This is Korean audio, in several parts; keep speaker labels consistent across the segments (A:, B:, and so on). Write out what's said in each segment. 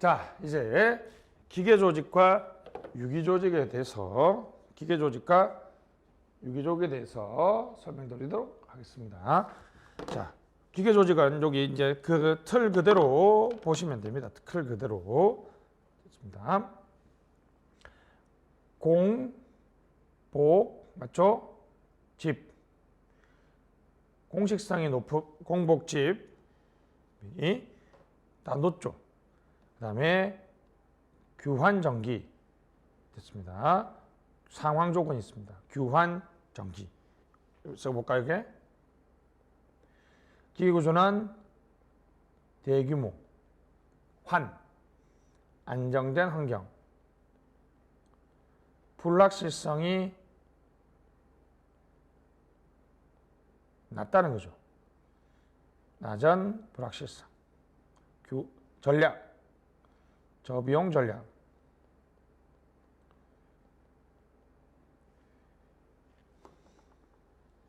A: 자, 이제 기계 조직과 유기 조직에 대해서 설명드리도록 하겠습니다. 자, 기계 조직은 여기 이제 그 틀 그대로 보시면 됩니다. 틀 그대로 됐습니다. 공, 복, 맞죠? 집. 공식성이 높은 공복집이 단도쪽. 그 다음에 규환전기 됐습니다. 상황 조건이 있습니다. 규환전기. 써볼까요, 이게? 기계구조는 대규모, 안정된 환경, 불확실성이 낮다는 거죠. 낮은 불확실성, 전략, 저비용 전략,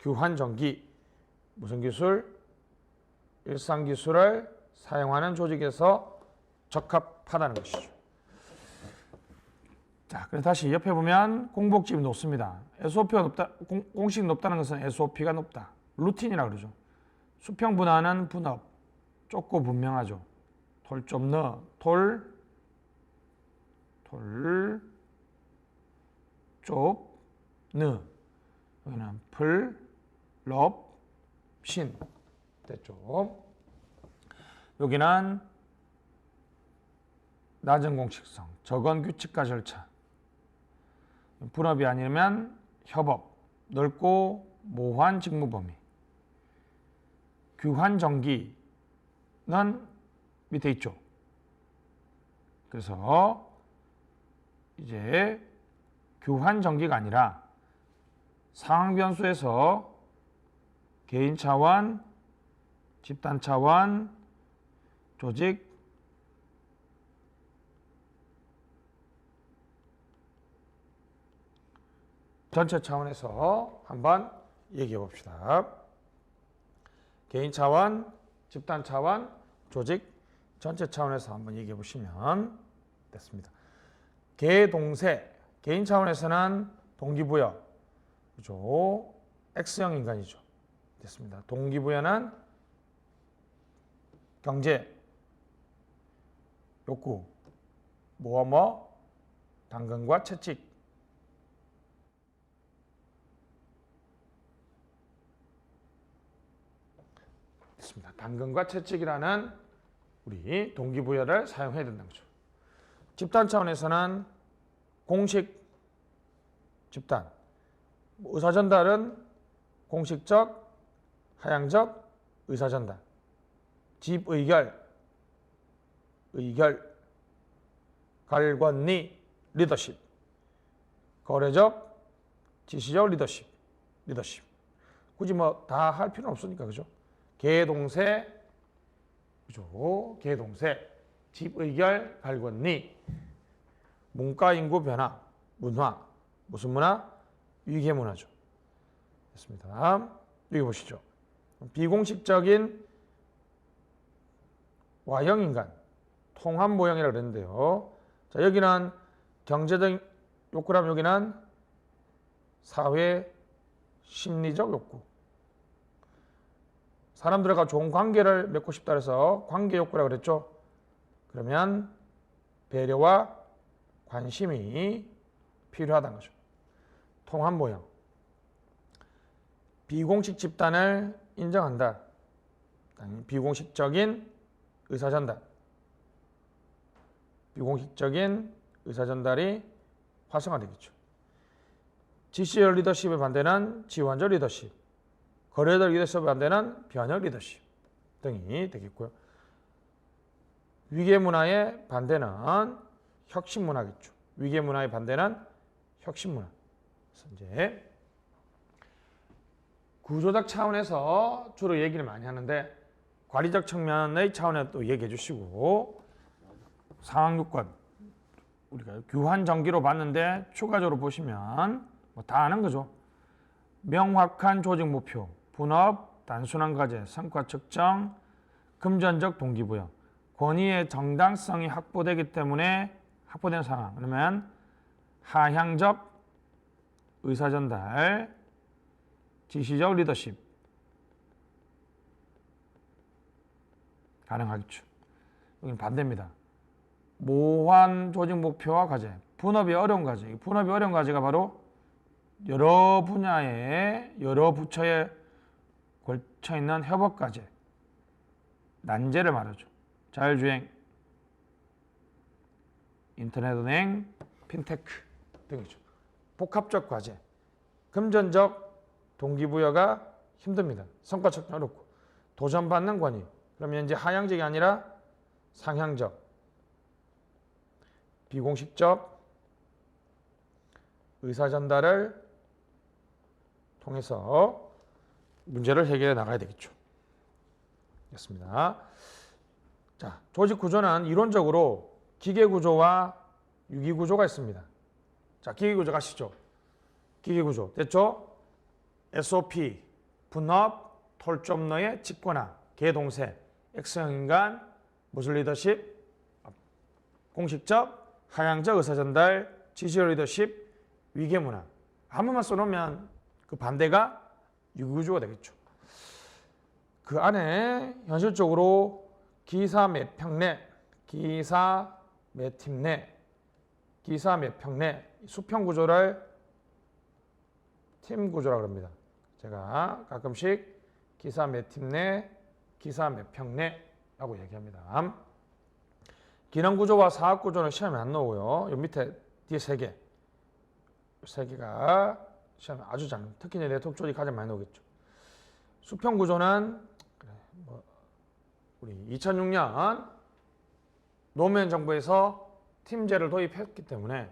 A: 규환전기, 무슨 기술? 일상 기술을 사용하는 조직에서 적합하다는 것이죠. 자, 그래서 다시 옆에 보면 공복집이 높습니다. SOP가 높다, 공식이 높다는 것은 SOP가 높다. 루틴이라고 그러죠. 수평 분할은 분업, 좁고 분명하죠. 톨 좀 넣어, 좁, 느. 여기는 신. 됐죠. 여기는 낮은 공식성, 적은 규칙과 절차. 분업이 아니면 협업, 넓고 모호한 직무 범위. 규환전기는 밑에 있죠. 그래서 이제 규환전기가 아니라 상황 변수에서 개인 차원, 집단 차원, 조직, 전체 차원에서 한번 얘기해 봅시다. 개인 차원, 집단 차원, 조직, 전체 차원에서 한번 얘기해 보시면 됐습니다. 개동세, 개인 차원에서는 동기부여, 그죠? X형 인간이죠. 됐습니다. 동기부여는 경제, 욕구, 당근과 채찍. 됐습니다. 당근과 채찍이라는 우리 동기부여를 사용해야 된다는 거죠. 집단 차원에서는 공식 집단, 의사전달은 공식적, 하향적 의사전달, 집의결, 갈권리, 리더십, 거래적, 지시적 리더십. 굳이 뭐 다 할 필요는 없으니까, 그죠? 개동세, 그죠? 개동세, 집의결, 갈권리, 문과인구 변화, 문화, 무슨 문화? 위계문화죠. 됐습니다. 여기 보시죠. 비공식적인 Y형인간, 통합모형이라고 그랬는데요. 자, 여기는 경제적 욕구라면 여기는 사회 심리적 욕구. 사람들과 좋은 관계를 맺고 싶다 해서 관계 욕구라고 그랬죠. 그러면 배려와 관심이 필요하다는 거죠. 통합 모형. 비공식 집단을 인정한다. 비공식적인 의사전달. 비공식적인 의사전달이 활성화되겠죠. 지시적 리더십의 반대는 지원적 리더십. 거래적 리더십의 반대는 변혁 리더십 등이 되겠고요. 위계문화의 반대는 혁신문화겠죠. 위계문화의 반대는 혁신문화. 그래서 이제 구조적 차원에서 주로 얘기를 많이 하는데 관리적 측면의 차원에 또 얘기해 주시고 상황 요건 우리가 규환전기로 봤는데 추가적으로 보시면 뭐 다 아는 거죠. 명확한 조직 목표, 분업, 단순한 과제, 성과 측정, 금전적 동기부여, 권위의 정당성이 확보되기 때문에 확보된 상황. 그러면 하향적 의사전달, 지시적 리더십 가능하겠죠. 여기는 반대입니다. 모호한 조직 목표와 과제, 분업이 어려운 과제. 분업이 어려운 과제가 바로 여러 분야의 여러 부처에 걸쳐 있는 협업 과제, 난제를 말하죠. 자율주행, 인터넷은행, 핀테크 등이죠. 복합적 과제, 금전적 동기부여가 힘듭니다. 성과 측정 어렵고 도전받는 권위. 그러면 이제 하향적이 아니라 상향적, 비공식적 의사전달을 통해서 문제를 해결해 나가야 되겠죠. 됐습니다. 자, 조직 구조는 이론적으로 기계 구조와 유기 구조가 있습니다. 자, 기계 구조 가시죠. 기계 구조 됐죠? SOP, 분업, 톨점너의 직권화, 개동세, X형 인간, 무술 리더십, 공식적, 하향적 의사전달, 지시적 리더십, 위계문화. 한 번만 써놓으면 그 반대가 유기구조가 되겠죠. 그 안에 현실적으로 기사 몇 평 내, 기사 몇 팀 내, 기사 몇 평 내, 수평 구조를 팀 구조라고 합니다. 제가 가끔씩 기사 몇 팀 내, 기사 몇 평 내라고 얘기합니다. 기능 구조와 사업 구조는 시험에 안 나오고요. 요 밑에 뒤에 세 개가 시험에 아주 잘, 특히 이제 네트워크 조직 가장 많이 나오겠죠. 수평 구조는 우리 2006년 노무현 정부에서 팀제를 도입했기 때문에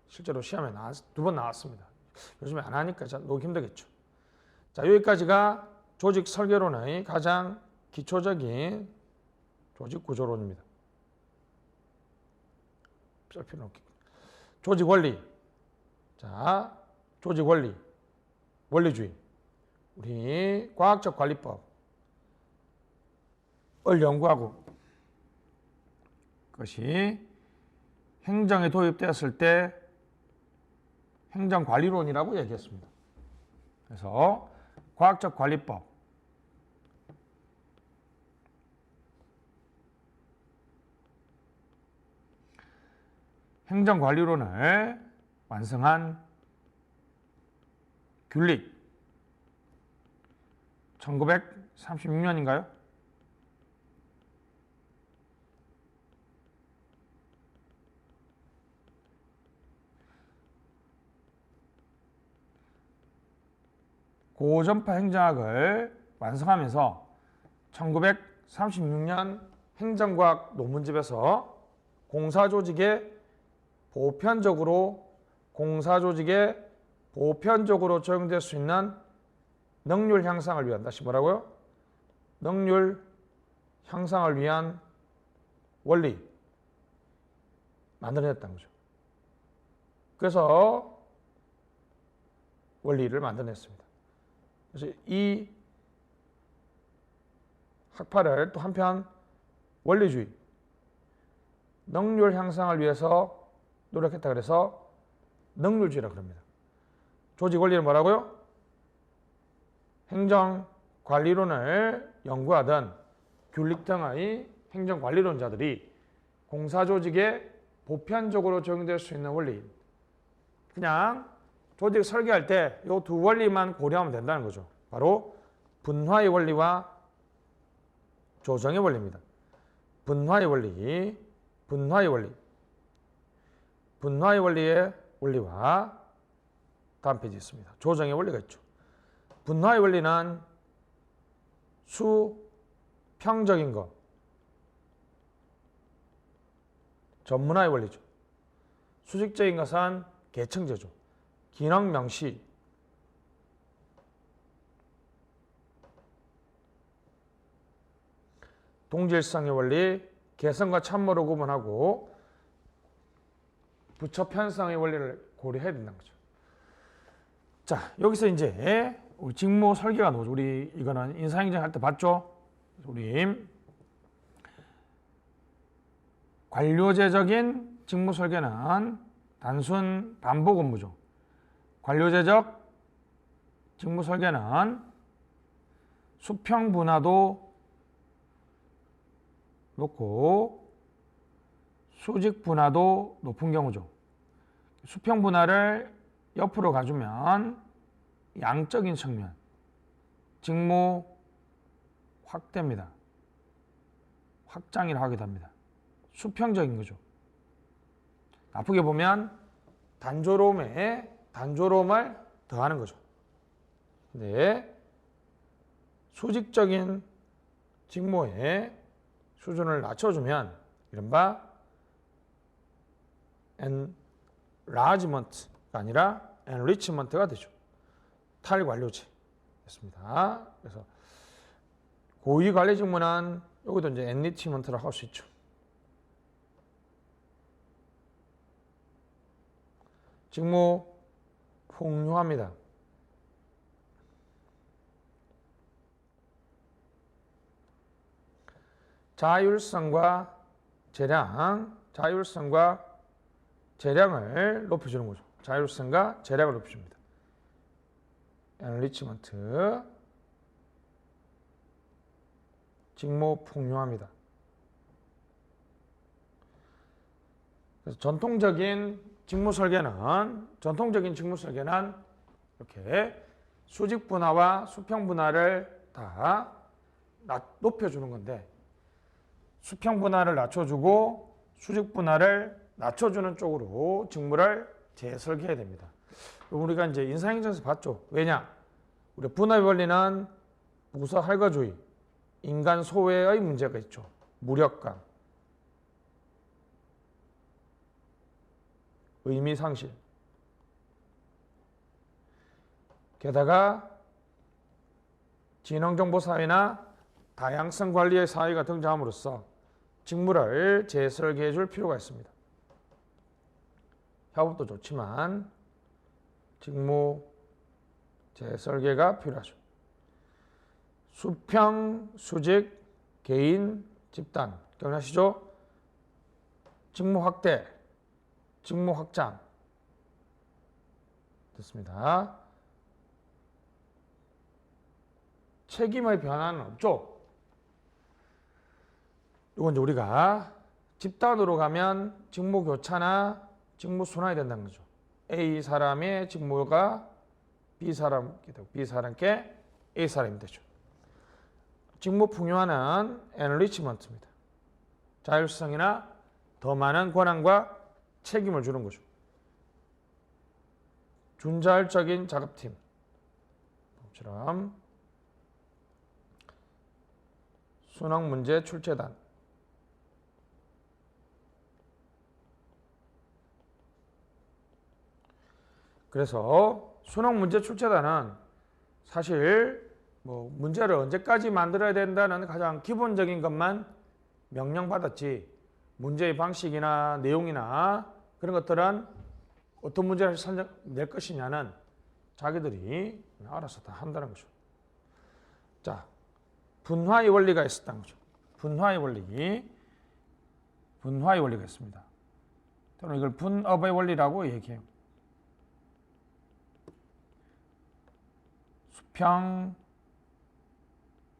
A: 실제로 시험에 두 번 나왔습니다. 요즘에 안 하니까 너무 힘들겠죠. 자, 여기까지가 조직 설계론의 가장 기초적인 조직 구조론입니다. 조직 원리. 자, 조직 원리. 원리주의. 우리 과학적 관리법을 연구하고 그것이 행정에 도입되었을 때 행정관리론이라고 얘기했습니다. 그래서 과학적 관리법, 행정관리론을 완성한 귤릭 1936년인가요? 고전파 행정학을 완성하면서 1936년 행정과학 논문집에서 공사조직에 보편적으로 적용될 수 있는 능률 향상을 위한, 다시 뭐라고요? 능률 향상을 위한 원리 만들어냈다는 거죠. 그래서 원리를 만들어냈습니다. 그래서 이 학파를 또 한편 원리주의, 능률 향상을 위해서 노력했다 그래서 능률주의라고 합니다. 조직 원리는 뭐라고요? 행정관리론을 연구하던 귤릭 등의 행정관리론자들이 공사조직에 보편적으로 적용될 수 있는 원리, 그냥 조직 설계할 때 이 두 원리만 고려하면 된다는 거죠. 바로 분화의 원리와 조정의 원리입니다. 분화의 원리의 원리와 다음 페이지에 있습니다. 조정의 원리가 있죠. 분화의 원리는 수평적인 것, 전문화의 원리죠. 수직적인 것은 계층제죠. 기능 명시, 동질성의 원리, 개성과 참모를 구분하고 부처 편성의 원리를 고려해야 된다는 거죠. 자, 여기서 이제 우리 직무 설계가 나오죠. 우리 이거는 인사행정 할 때 봤죠? 우리 관료제적인 직무 설계는 단순 반복 업무죠. 관료제적 직무 설계는 수평 분화도 높고 수직 분화도 높은 경우죠. 수평 분화를 옆으로 가주면 양적인 측면, 직무 확대입니다. 확장이라 하기도 합니다. 수평적인 거죠. 나쁘게 보면 단조로움에 단조로움을 더하는 거죠. 근데 수직적인 직무의 수준을 낮춰주면 이른바 enlargement가 아니라 enrichment가 되죠. 탈관료제 됐습니다. 그래서 고위 관리 직무는 여기도 이제 enrichment라고 할 수 있죠. 직무 풍요합니다. 자율성과 재량을 높여주는 거죠. 자율성과 재량을 높여줍니다. 엔리치먼트, 직무 풍요합니다. 그래서 전통적인 직무 설계는 이렇게 수직 분화와 수평 분화를 다 높여주는 건데, 수평 분화를 낮춰주고 수직 분화를 낮춰주는 쪽으로 직무를 재설계해야 됩니다. 우리가 이제 인사행정에서 봤죠. 왜냐? 우리 분화의 원리는 부서 할거주의, 인간 소외의 문제가 있죠. 무력감, 의미 상실. 게다가 지능정보사회나 다양성 관리의 사회가 등장함으로써 직무를 재설계해 줄 필요가 있습니다. 협업도 좋지만 직무 재설계가 필요하죠. 수평, 수직, 개인, 집단. 기억나시죠? 직무 확대, 직무 확장. 됐습니다. 책임의 변화는 없죠. 이건 이제 우리가 집단으로 가면 직무 교차나 직무 순환이 된다는 거죠. A 사람의 직무가 B 사람께 되고 B 사람께 A 사람이 되죠. 직무 풍요화는 엔리치먼트입니다. 자율성이나 더 많은 권한과 책임을 주는 거죠. 준자율적인 작업팀 처럼 순환문제 출제단, 그래서 순환문제 출제단은 사실 문제를 언제까지 만들어야 된다는 가장 기본적인 것만 명령받았지, 문제의 방식이나 내용이나 그런 것들은 어떤 문제를 낼 것이냐는 자기들이 알아서 다 한다는 거죠. 자, 분화의 원리가 있었다는 거죠. 분화의 원리가 있습니다. 저는 이걸 분업의 원리라고 얘기해요. 수평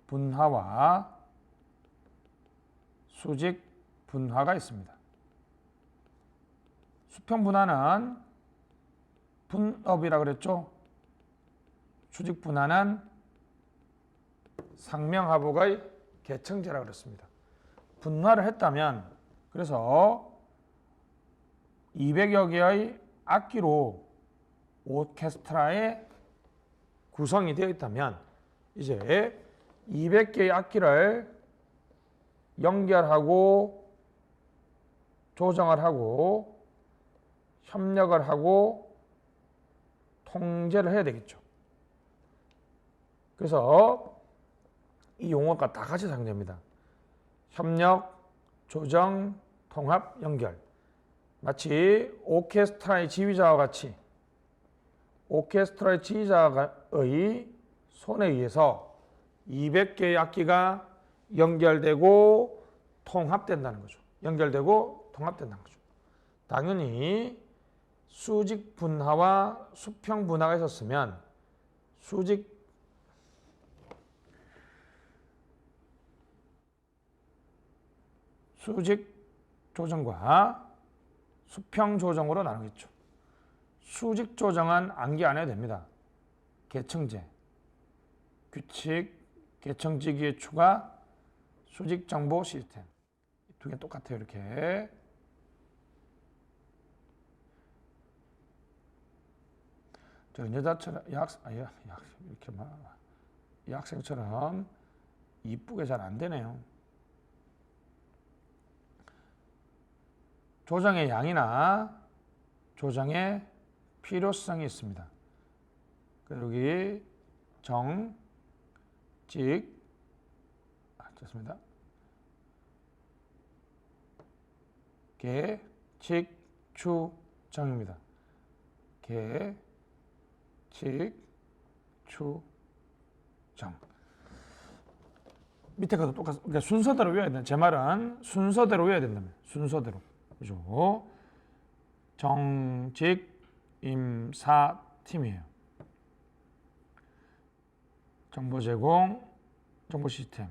A: 분화와 수직 분화가 있습니다. 수평 분화는 분업이라고 그랬죠. 수직 분화는 상명하복의 계층제라고 그랬습니다. 분화를 했다면, 그래서 200여 개의 악기로 오케스트라의 구성이 되어 있다면 이제 200개의 악기를 연결하고 조정을 하고 협력을 하고 통제를 해야 되겠죠. 그래서 이 용어가 다 같이 사용됩니다. 협력, 조정, 통합, 연결. 마치 오케스트라의 지휘자와 같이 오케스트라의 지휘자의 손에 의해서 200개의 악기가 연결되고 통합된다는 거죠. 연결되고 통합된다는 거죠. 당연히 수직 분화와 수평 분화가 있었으면 수직 조정과 수평 조정으로 나누겠죠. 수직 조정은 암기 안 해도 됩니다. 계층제, 규칙, 계층지기의 추가, 수직 정보 시스템. 두 개 똑같아요. 이렇게. 저 여자처럼 이렇게 이 학생처럼 이쁘게 잘 안 되네요. 조정의 양이나 조정의 필요성이 있습니다. 여기 정, 직, 좋습니다. 계, 직, 추, 정입니다. 계, 직, 추, 정. 밑에 가도 똑같습니다. 그러니까 순서대로 외워야 된다. 제 말은 순서대로 외워야 된다면 순서대로. 그죠? 정, 직, 임, 사 팀이에요. 정보 제공, 정보 시스템,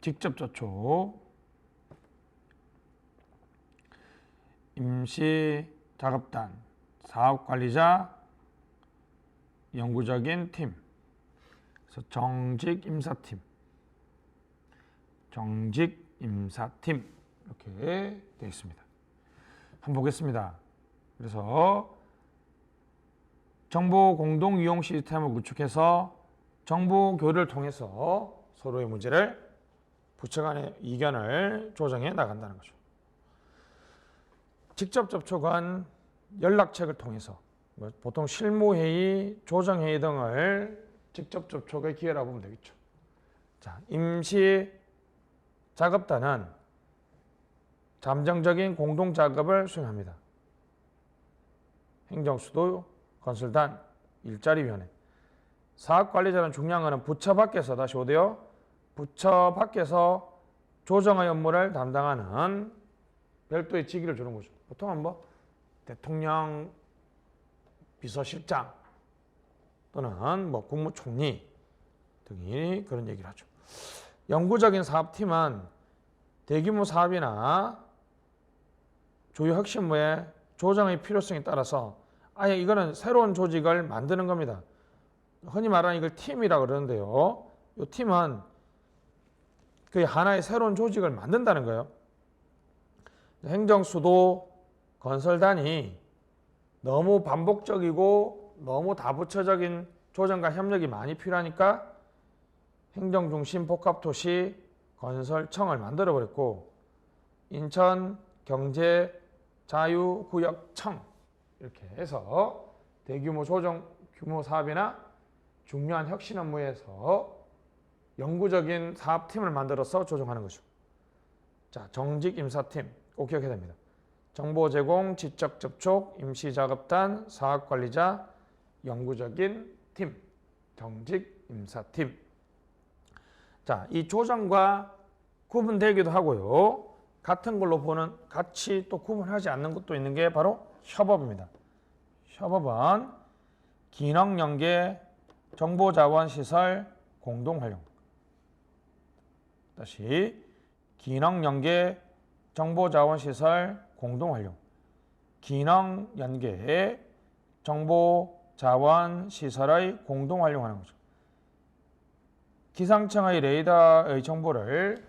A: 직접 접촉, 임시 작업단, 사업관리자, 영구적인 팀. 그래서 정직 임사팀, 정직 임사팀 이렇게 되어 있습니다. 한번 보겠습니다. 그래서 정보 공동 이용 시스템을 구축해서 정보 교류를 통해서 서로의 문제를 부처 간의 이견을 조정해 나간다는 거죠. 직접 접촉은 연락책을 통해서 보통 실무회의, 조정회의 등을 직접 접촉의 기회라고 보면 되겠죠. 자, 임시 작업단은 잠정적인 공동 작업을 수행합니다. 행정수도, 건설단, 일자리위원회. 사업관리자는 중요한 것은 부처 밖에서 다시 오대요. 부처 밖에서 조정의 업무를 담당하는 별도의 직위를 주는 거죠. 보통은 뭐 대통령, 비서실장 또는 뭐 국무총리 등이 그런 얘기를 하죠. 영구적인 사업팀은 대규모 사업이나 주요 핵심무의 조정의 필요성에 따라서 아예 이거는 새로운 조직을 만드는 겁니다. 흔히 말하는 이걸 팀이라고 그러는데요. 이 팀은 그 하나의 새로운 조직을 만든다는 거예요. 행정수도, 건설단이 너무 반복적이고 너무 다부처적인 조정과 협력이 많이 필요하니까 행정중심 복합도시 건설청을 만들어버렸고 인천 경제자유구역청 이렇게 해서 대규모 조정 규모 사업이나 중요한 혁신 업무에서 영구적인 사업팀을 만들어서 조정하는 것이죠. 자, 정직 임사팀 꼭 기억해야 됩니다. 정보 제공, 지적 접촉, 임시작업단, 사업관리자, 영구적인 팀, 정직 임사팀. 자, 이 조정과 구분되기도 하고요. 같은 걸로 보는 같이 또 구분하지 않는 것도 있는 게 바로 협업입니다. 협업은 기능연계, 정보자원시설 공동활용. 다시 기능연계, 정보자원시설 공동활용. 기능연계, 정보자원시설의 공동활용하는 거죠. 기상청의 레이더의 정보를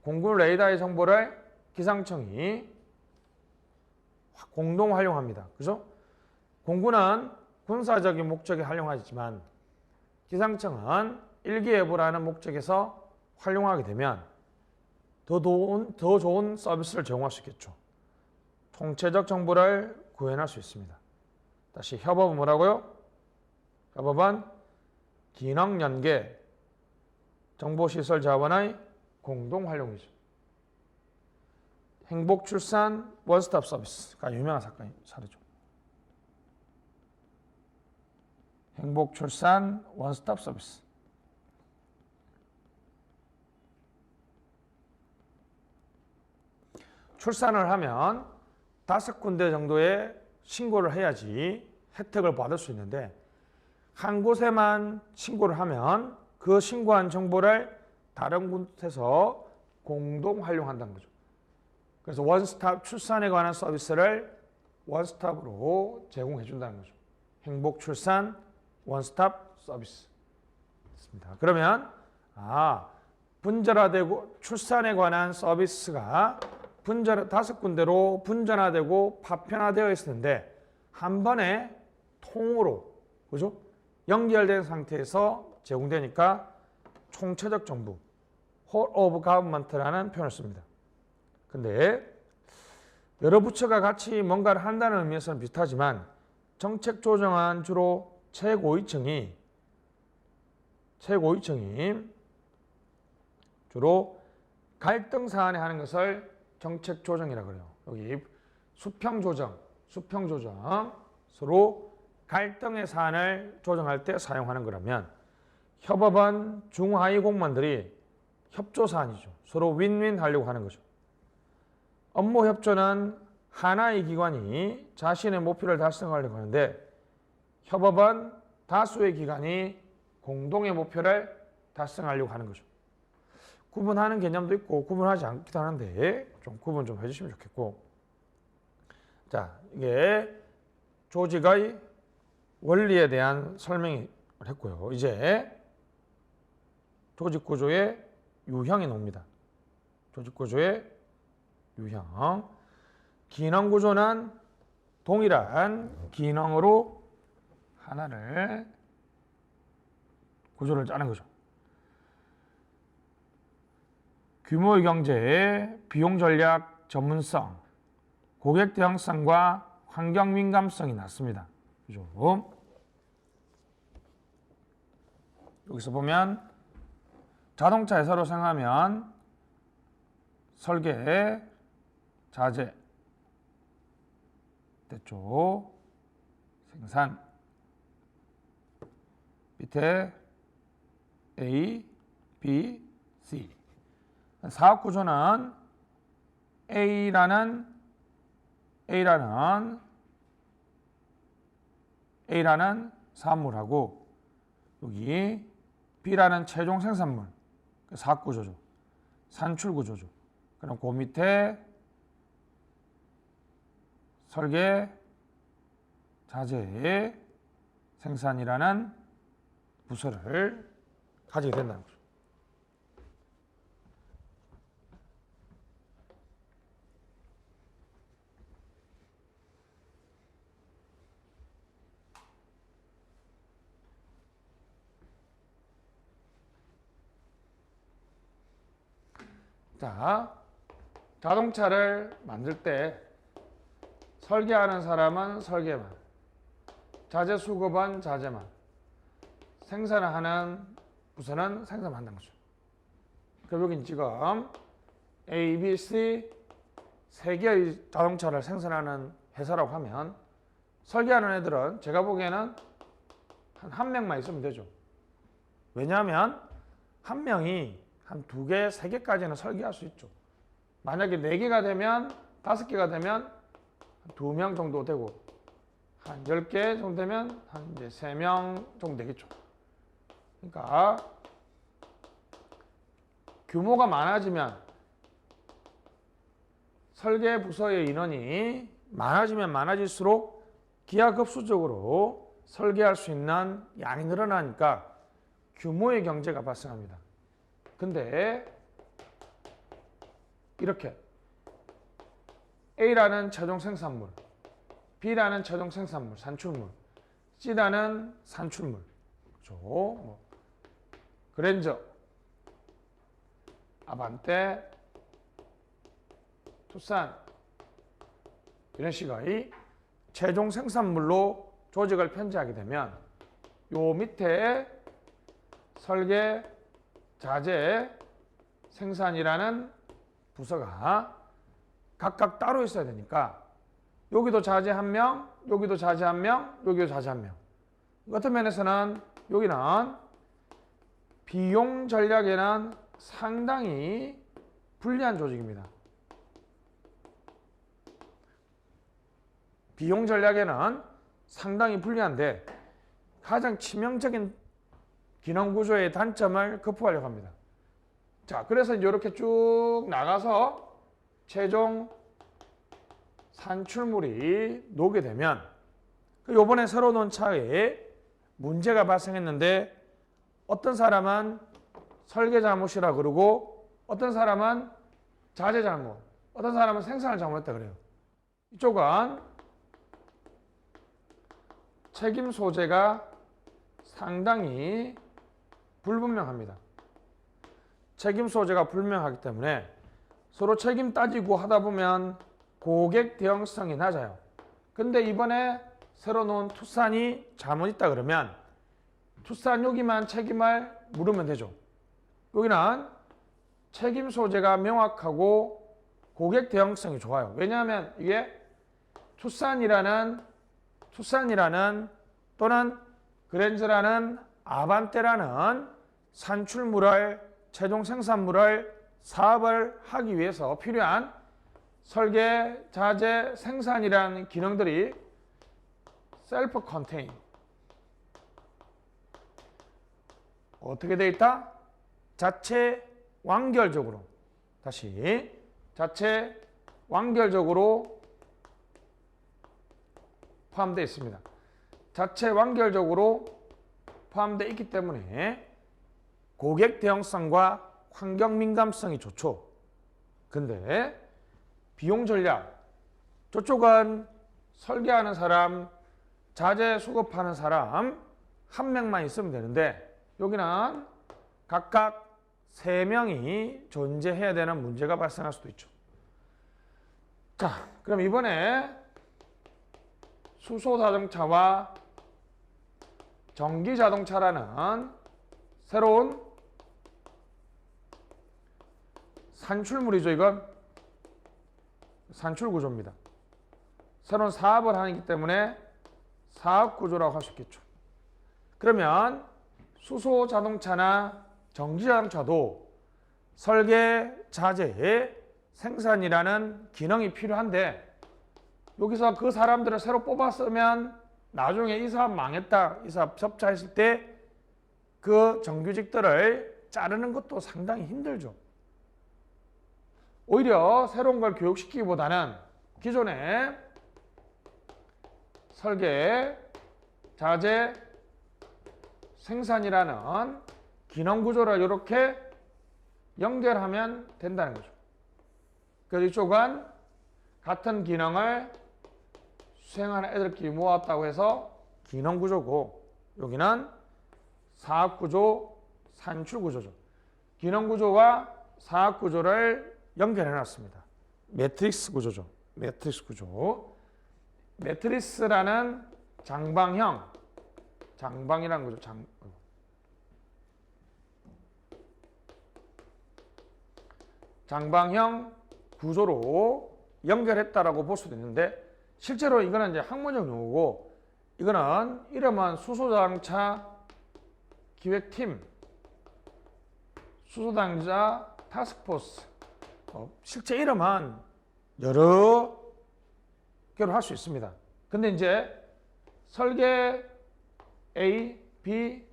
A: 공군 레이더의 정보를 기상청이 공동 활용합니다. 그죠? 공군은 군사적인 목적에 활용하지만 기상청은 일기예보라는 목적에서 활용하게 되면 더 좋은 서비스를 제공할 수 있겠죠. 총체적 정보를 구현할 수 있습니다. 다시 협업은 뭐라고요? 협업은 기능연계, 정보시설 자원의 공동활용이죠. 행복출산 원스톱 서비스가 유명한 사례죠. 행복출산 원스톱 서비스. 출산을 하면 5군데 정도의 신고를 해야지 혜택을 받을 수 있는데 한 곳에만 신고를 하면 그 신고한 정보를 다른 곳에서 공동 활용한다는 거죠. 그래서 원스톱 출산에 관한 서비스를 원스톱으로 제공해 준다는 거죠. 행복 출산 원스톱 서비스. 그러면 분절화되고 출산에 관한 서비스가 5군데로 분전화되고 파편화되어 있었는데 한 번에 통으로 그죠? 연결된 상태에서 제공되니까 총체적 정부 whole of government라는 표현을 씁니다. 근데 여러 부처가 같이 뭔가를 한다는 의미에서는 비슷하지만 정책 조정안 주로 최고위층이 주로 갈등 사안에 하는 것을 정책 조정이라고 그래요. 여기 수평 조정, 서로 갈등의 사안을 조정할 때 사용하는 거라면 협업은 중하위 공무원들이 협조 사안이죠. 서로 윈윈 하려고 하는 거죠. 업무 협조는 하나의 기관이 자신의 목표를 달성하려고 하는데 협업은 다수의 기관이 공동의 목표를 달성하려고 하는 거죠. 구분하는 개념도 있고 구분하지 않기도 하는데 좀 구분 좀 해주시면 좋겠고. 자, 이게 조직의 원리에 대한 설명을 했고요. 이제 조직 구조의 유형이 나옵니다. 조직 구조의 유형. 기능 구조는 동일한 기능으로 하나를 구조를 짜는 거죠. 규모의 경제의 비용 전략 전문성, 고객 대응성과 환경 민감성이 낮습니다. 그죠? 여기서 보면 자동차 회사로 생각하면 설계, 자재, 됐죠? 생산, 밑에 A, B, C. 사업 구조는 A라는 사업물하고 여기 B라는 최종 생산물, 사업 구조죠. 산출 구조죠. 그럼 그 밑에 설계, 자재, 생산이라는 부서를 가지게 된다는 거죠. 자, 자동차를 만들 때 설계하는 사람은 설계만, 자재 수급은 자재만, 생산을 하는 부서는 생산을 한다는 거죠. 그럼 여기 지금 A, B, C 세 개의 자동차를 생산하는 회사라고 하면 설계하는 애들은 제가 보기에는 한 명만 있으면 되죠. 왜냐하면 한 명이 한 2개, 3개까지는 설계할 수 있죠. 만약에 4개가 되면 5개가 되면 2명 정도 되고 한 10개 정도 되면 한 이제 3명 정도 되겠죠. 그러니까 규모가 많아지면 설계 부서의 인원이 많아지면 많아질수록 기하급수적으로 설계할 수 있는 양이 늘어나니까 규모의 경제가 발생합니다. 근데 이렇게 A라는 최종 생산물, B라는 최종 생산물, 산출물, C라는 산출물, 그렇죠? 그랜저, 아반떼, 투싼 이런 식의 최종 생산물로 조직을 편제하게 되면 요 밑에 설계, 자재, 생산이라는 부서가 각각 따로 있어야 되니까 여기도 자재 1명, 여기도 자재 1명, 여기도 자재 1명. 같은 면에서는 여기는 비용 전략에는 상당히 불리한 조직입니다. 비용 전략에는 상당히 불리한데 가장 치명적인 기능 구조의 단점을 극복하려고 합니다. 자, 그래서 이제 이렇게 쭉 나가서 최종 산출물이 녹게 되면 요번에 새로 놓은 차에 문제가 발생했는데 어떤 사람은 설계 잘못이라 그러고 어떤 사람은 자재 잘못, 어떤 사람은 생산을 잘못했다 그래요. 이쪽은 책임 소재가 상당히 불분명합니다. 책임 소재가 불명하기 때문에 서로 책임 따지고 하다 보면 고객 대응성이 낮아요. 근데 이번에 새로 놓은 투싼이 잘못 있다 그러면 투싼 여기만 책임을 물으면 되죠. 여기는 책임 소재가 명확하고 고객 대응성이 좋아요. 왜냐하면 이게 투싼이라는 또는 그랜저라는 아반떼라는 산출물을 최종 생산물을 사업을 하기 위해서 필요한 설계, 자재, 생산이라는 기능들이 셀프 컨테인 어떻게 되어 있다? 자체 완결적으로 자체 완결적으로 포함되어 있습니다. 자체 완결적으로 포함되어 있기 때문에 고객 대응성과 환경 민감성이 좋죠. 근데 비용 전략 저쪽은 설계하는 사람, 자재 수급하는 사람 한 명만 있으면 되는데 여기는 각각 3명이 존재해야 되는 문제가 발생할 수도 있죠. 자, 그럼 이번에 수소 자동차와 전기 자동차라는 새로운 산출물이죠. 이건 산출 구조입니다. 새로운 사업을 하기 때문에 사업 구조라고 할 수 있겠죠. 그러면 수소 자동차나 전기 자동차도 설계, 자재, 생산이라는 기능이 필요한데 여기서 그 사람들을 새로 뽑았으면 나중에 이 사업 망했다, 이 사업 접자했을 때 그 정규직들을 자르는 것도 상당히 힘들죠. 오히려 새로운 걸 교육시키기보다는 기존에 설계, 자재, 생산이라는 기능 구조를 이렇게 연결하면 된다는 거죠. 그래서 이쪽은 같은 기능을 수행하는 애들끼리 모았다고 해서 기능 구조고 여기는 사업 구조, 산출 구조죠. 기능 구조와 사업 구조를 연결해 놨습니다. 매트릭스 구조죠. 매트릭스 구조. 매트리스라는 장방이라는 거죠. 장방형 구조로 연결했다라고 볼 수도 있는데 실제로 이거는 이제 학문적 용어고 이거는 이름은 수소자동차 기획팀, 수소자동차 타스크포스. 실제 이름은 여러 개로 할 수 있습니다. 근데 이제 설계 A, B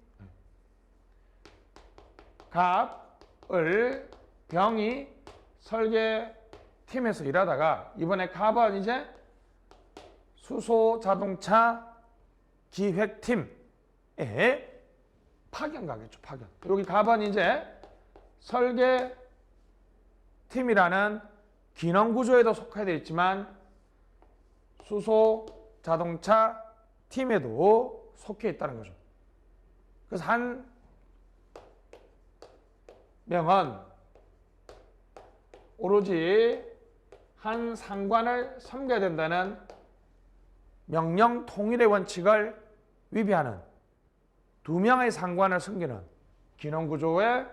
A: 갑을 병이 설계팀에서 일하다가 이번에 갑은 이제 수소자동차 기획팀에 파견 가겠죠. 파견. 여기 갑은 이제 설계팀이라는 기능 구조에도 속해 되어 있지만 수소 자동차 팀에도 속해 있다는 거죠. 그래서 한 명은 오로지 한 상관을 섬겨야 된다는 명령 통일의 원칙을 위배하는 2명의 상관을 섬기는 기능 구조의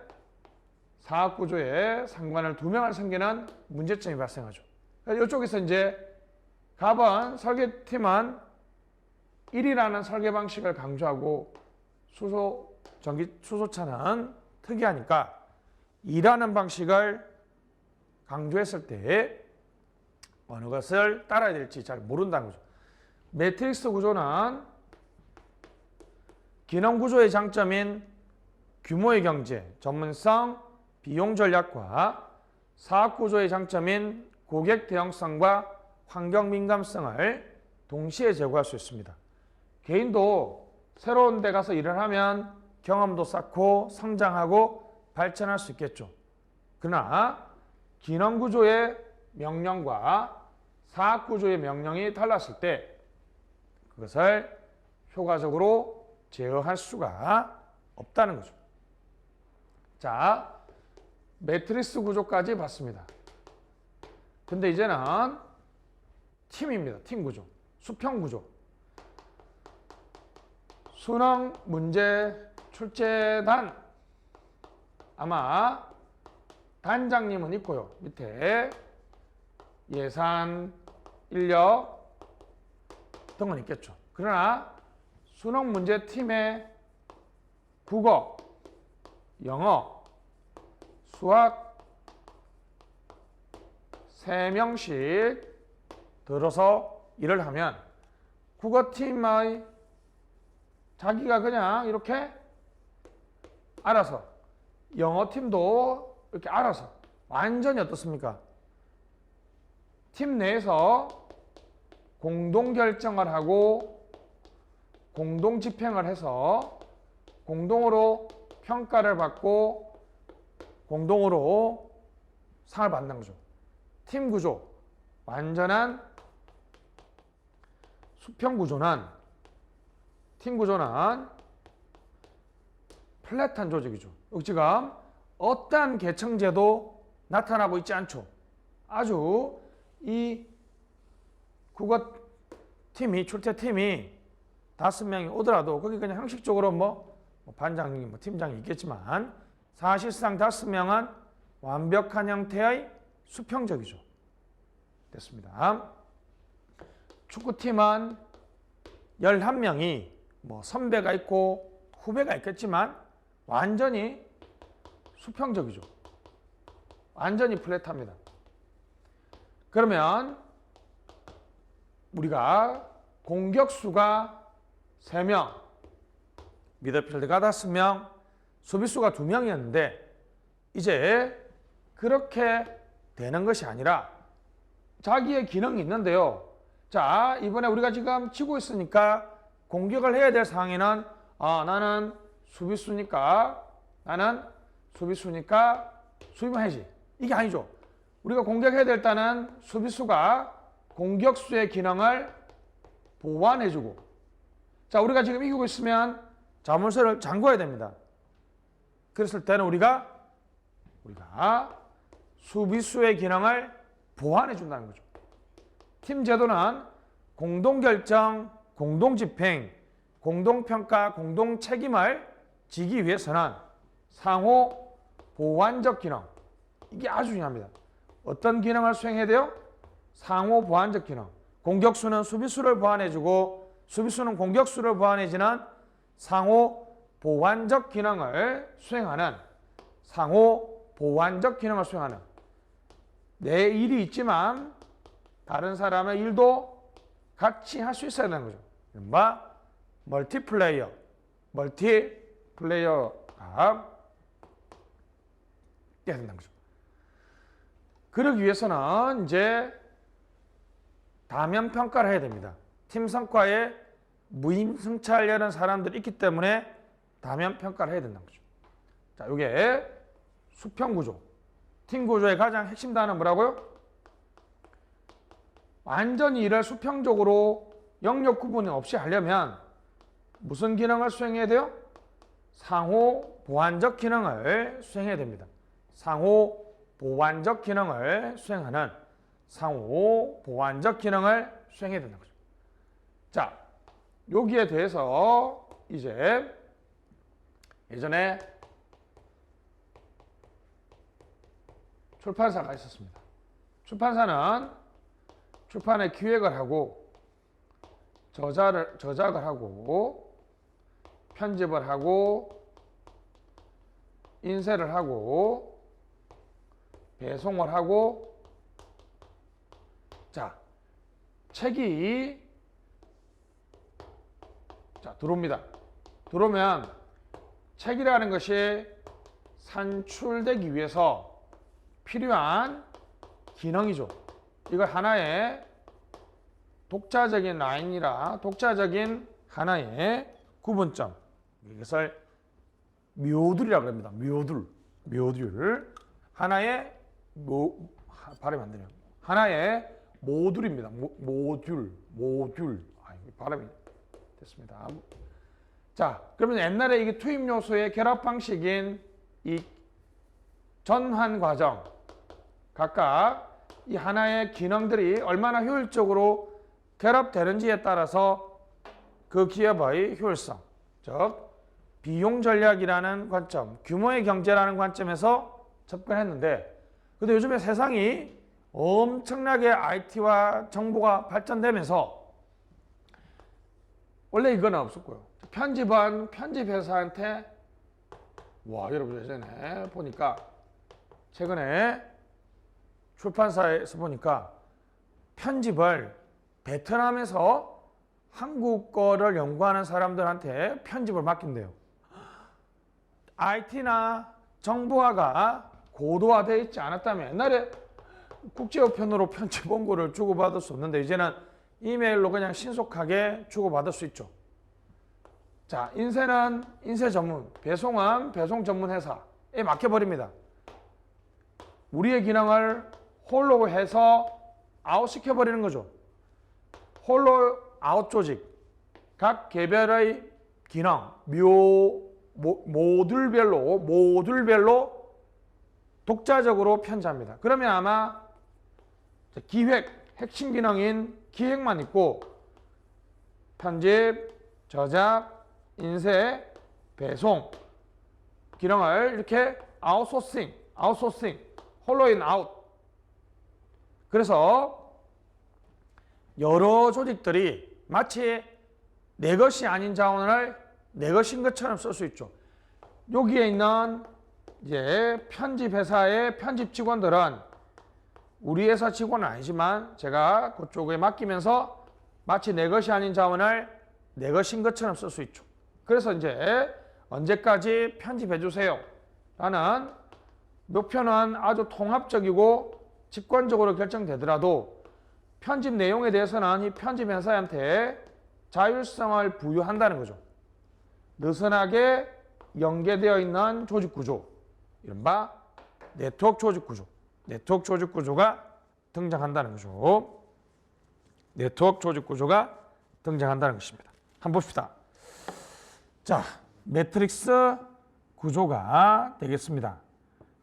A: 사업 구조의 상관을 2명을 섬기는 문제점이 발생하죠. 그래서 이쪽에서 이제 갑은 설계팀은 1이라는 설계 방식을 강조하고 수소차는 특이하니까 2라는 방식을 강조했을 때 어느 것을 따라야 될지 잘 모른다는 거죠. 매트릭스 구조는 기능 구조의 장점인 규모의 경제, 전문성, 비용 전략과 사업 구조의 장점인 고객 대응성과 환경 민감성을 동시에 제고할 수 있습니다. 개인도 새로운 데 가서 일을 하면 경험도 쌓고 성장하고 발전할 수 있겠죠. 그러나 기능 구조의 명령과 사업 구조의 명령이 달랐을 때 그것을 효과적으로 제어할 수가 없다는 거죠. 자, 매트리스 구조까지 봤습니다. 근데 이제는 팀입니다. 팀 구조, 수평 구조. 수능 문제 출제단 아마 단장님은 있고요. 밑에 예산, 인력 등은 있겠죠. 그러나 수능 문제 팀에 국어, 영어, 수학 3명씩 들어서 일을 하면 국어팀의 자기가 그냥 이렇게 알아서, 영어팀도 이렇게 알아서 완전히 어떻습니까? 팀 내에서 공동 결정을 하고 공동 집행을 해서 공동으로 평가를 받고 공동으로 상을 받는 거죠. 팀 구조, 완전한 수평 구조는, 팀 구조는 플랫한 조직이죠. 지금 어떠한 계층제도 나타나고 있지 않죠. 아주 이 국어팀이, 출제팀이 5명이 오더라도 거기 그냥 형식적으로 뭐 반장님, 팀장이 있겠지만 사실상 5명은 완벽한 형태의 수평적이죠. 됐습니다. 축구팀은 11명이 뭐 선배가 있고 후배가 있겠지만 완전히 수평적이죠. 완전히 플랫합니다. 그러면 우리가 공격수가 3명, 미드필드가 5명, 수비수가 2명이었는데 이제 그렇게 되는 것이 아니라 자기의 기능이 있는데요. 자, 이번에 우리가 지금 치고 있으니까 공격을 해야 될 상황에는 나는 수비수니까 수비만 해야지. 이게 아니죠. 우리가 공격해야 될 때는 수비수가 공격수의 기능을 보완해주고, 자, 우리가 지금 이기고 있으면 자물쇠를 잠궈야 됩니다. 그랬을 때는 우리가 수비수의 기능을 보완해 준다는 거죠. 팀 제도는 공동결정, 공동집행, 공동평가, 공동책임을 지기 위해서는 상호 보완적 기능, 이게 아주 중요합니다. 어떤 기능을 수행해야 돼요? 상호 보완적 기능. 공격수는 수비수를 보완해주고 수비수는 공격수를 보완해주는 상호 보완적 기능을 수행하는, 상호 보완적 기능을 수행하는, 내 일이 있지만 다른 사람의 일도 같이 할 수 있어야 되는 거죠. 이른바 멀티플레이어가 돼야 된다는 거죠. 그러기 위해서는 이제 다면 평가를 해야 됩니다. 팀 성과에 무임승차하려는 사람들이 있기 때문에 다면 평가를 해야 된다는 거죠. 자, 이게 수평 구조. 팀 구조의 가장 핵심 단어는 뭐라고요? 완전히 이를 수평적으로 영역 구분이 없이 하려면 무슨 기능을 수행해야 돼요? 상호 보완적 기능을 수행해야 됩니다. 상호 보완적 기능을 수행하는, 상호 보완적 기능을 수행해야 된다는 거죠. 자, 여기에 대해서 이제 예전에 출판사가 있었습니다. 출판사는 출판의 기획을 하고 저작을 하고 편집을 하고 인쇄를 하고 배송을 하고, 자, 책이 자, 들어옵니다. 들어오면 책이라는 것이 산출되기 위해서 필요한 기능이죠. 이걸 하나의 독자적인 라인이라 독자적인 하나의 구분점. 이것을 묘들이라고 합니다. 묘들. 하나의 발음이 안 되네요. 하나의 모듈입니다. 모듈. 발음이 됐습니다. 자, 그러면 옛날에 이게 투입 요소의 결합 방식인 이 전환 과정, 각각 이 하나의 기능들이 얼마나 효율적으로 결합되는지에 따라서 그 기업의 효율성, 즉 비용 전략이라는 관점, 규모의 경제라는 관점에서 접근했는데, 근데 요즘에 세상이 엄청나게 IT와 정보가 발전되면서 원래 이건 없었고요. 편집은 편집회사한테 여러분 예전에 보니까 최근에 출판사에서 보니까 편집을 베트남에서 한국 거를 연구하는 사람들한테 편집을 맡긴대요. IT나 정보화가 고도화되어 있지 않았다면 옛날에 국제우편으로 편집 원고를 주고받을 수 없는데 이제는 이메일로 그냥 신속하게 주고받을 수 있죠. 자, 인쇄는 인쇄 전문, 배송은 배송 전문 회사에 맡겨버립니다. 우리의 기능을 홀로 해서 아웃시켜버리는 거죠. 홀로 아웃 조직, 각 개별의 기능, 모듈별로 독자적으로 편집합니다. 그러면 아마 기획, 핵심 기능인 기획만 있고 편집, 저작, 인쇄, 배송 기능을 이렇게 아웃소싱, 홀로인 아웃. 그래서 여러 조직들이 마치 내 것이 아닌 자원을 내 것인 것처럼 쓸 수 있죠. 여기에 있는 이제 편집 회사의 편집 직원들은 우리 회사 직원은 아니지만 제가 그쪽에 맡기면서 마치 내 것이 아닌 자원을 내 것인 것처럼 쓸 수 있죠. 그래서 이제 언제까지 편집해 주세요 라는 목표는 아주 통합적이고 직관적으로 결정되더라도 편집 내용에 대해서는 이 편집 회사한테 자율성을 부여한다는 거죠. 느슨하게 연계되어 있는 조직 구조, 이른바 네트워크 조직 구조가 등장한다는 거죠. 네트워크 조직 구조가 등장한다는 것입니다. 한번 봅시다. 자, 매트릭스 구조가 되겠습니다.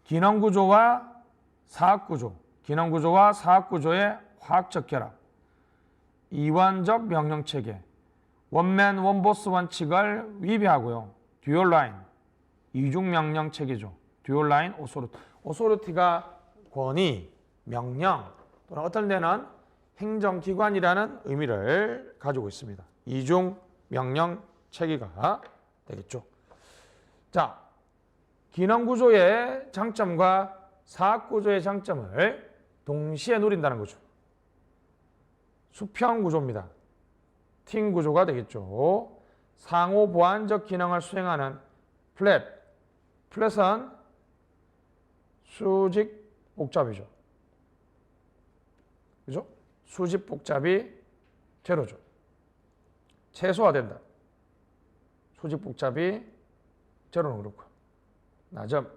A: 기능 구조와 사업 구조의 화학적 결합, 이완적 명령 체계, 원맨 원보스 원칙을 위배하고요. 듀얼 라인, 이중 명령 체계죠. 듀얼 라인 오소리티. 오소리티가 권위, 명령 또는 어떤 데는 행정기관이라는 의미를 가지고 있습니다. 이중 명령 체계가 되겠죠. 자, 기능 구조의 장점과 사업 구조의 장점을 동시에 누린다는 거죠. 수평 구조입니다. 팀 구조가 되겠죠. 상호 보완적 기능을 수행하는 플랫은 수직 복잡이죠. 그죠? 수직 복잡이 제로죠. 최소화된다. 수직 복잡이 제로는 그렇고. 나점.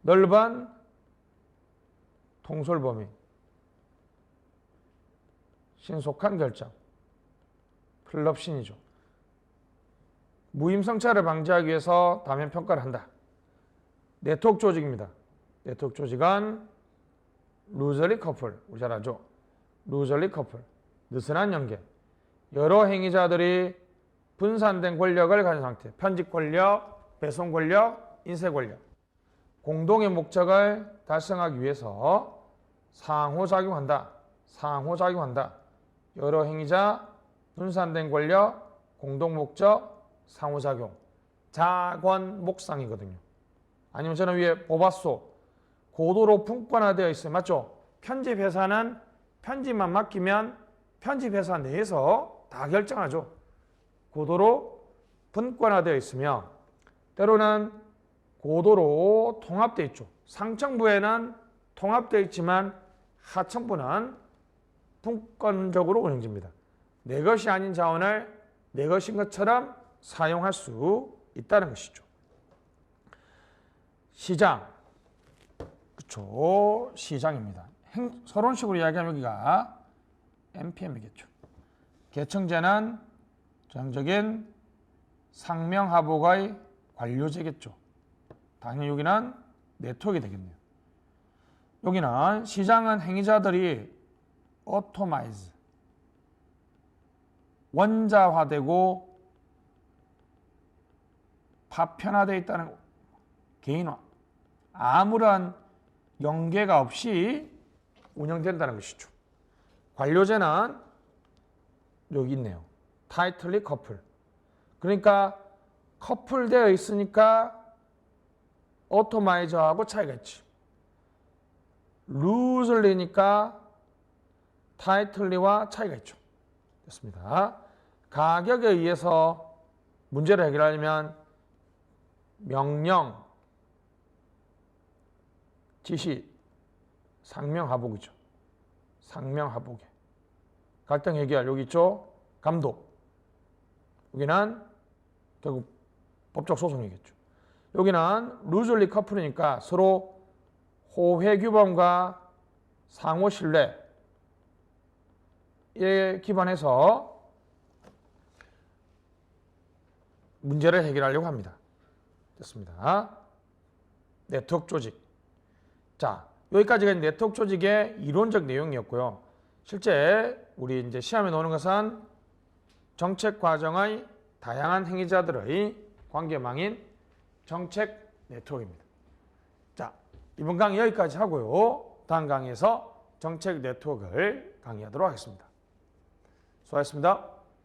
A: 넓은 통솔 범위. 신속한 결정. 플럽신이죠. 무임성차를 방지하기 위해서 다면 평가를 한다. 네트워크 조직입니다. 네트워크 조직은 루저리 커플, 우리 잘 알죠? 루저리 커플, 느슨한 연계. 여러 행위자들이 분산된 권력을 가진 상태. 편집 권력, 배송 권력, 인쇄 권력. 공동의 목적을 달성하기 위해서 상호작용한다. 여러 행위자, 분산된 권력, 공동 목적, 상호작용. 자권목상이거든요. 아니면 저는 위에 보바소, 고도로 분권화되어 있어요. 맞죠? 편집회사는 편집만 맡기면 편집회사 내에서 다 결정하죠. 고도로 분권화되어 있으며 때로는 고도로 통합되어 있죠. 상층부에는 통합되어 있지만 하층부는 분권적으로 운영됩니다. 내 것이 아닌 자원을 내 것인 것처럼 사용할 수 있다는 것이죠. 시장, 그렇죠. 시장입니다. 서론식으로 이야기하면 여기가 NPM이겠죠. 계층제는 전형적인 상명하복의 관료제겠죠. 당연히 여기는 네트워크가 되겠네요. 여기는 시장은 행위자들이 오토마이즈, 원자화되고 파편화되어 있다는 개인화, 아무런 연계가 없이 운영된다는 것이죠. 관료제는 여기 있네요. 타이틀리 커플. 그러니까 커플되어 있으니까 오토마이저하고 차이가 있지. 루즐리니까 타이틀리와 차이가 있죠. 됐습니다. 가격에 의해서 문제를 해결하려면 명령, 지시, 상명하복이죠. 상명하복에. 갈등 해결 여기 있죠. 감독. 여기는 결국 법적 소송이겠죠. 여기는 루즐리 커플이니까 서로 호혜 규범과 상호 신뢰에 기반해서 문제를 해결하려고 합니다. 됐습니다. 네트워크 조직. 자, 여기까지가 네트워크 조직의 이론적 내용이었고요. 실제 우리 이제 시험에 나오는 것은 정책 과정의 다양한 행위자들의 관계망인 정책 네트워크입니다. 자, 이번 강의 여기까지 하고요. 다음 강의에서 정책 네트워크를 강의하도록 하겠습니다. 수고하셨습니다.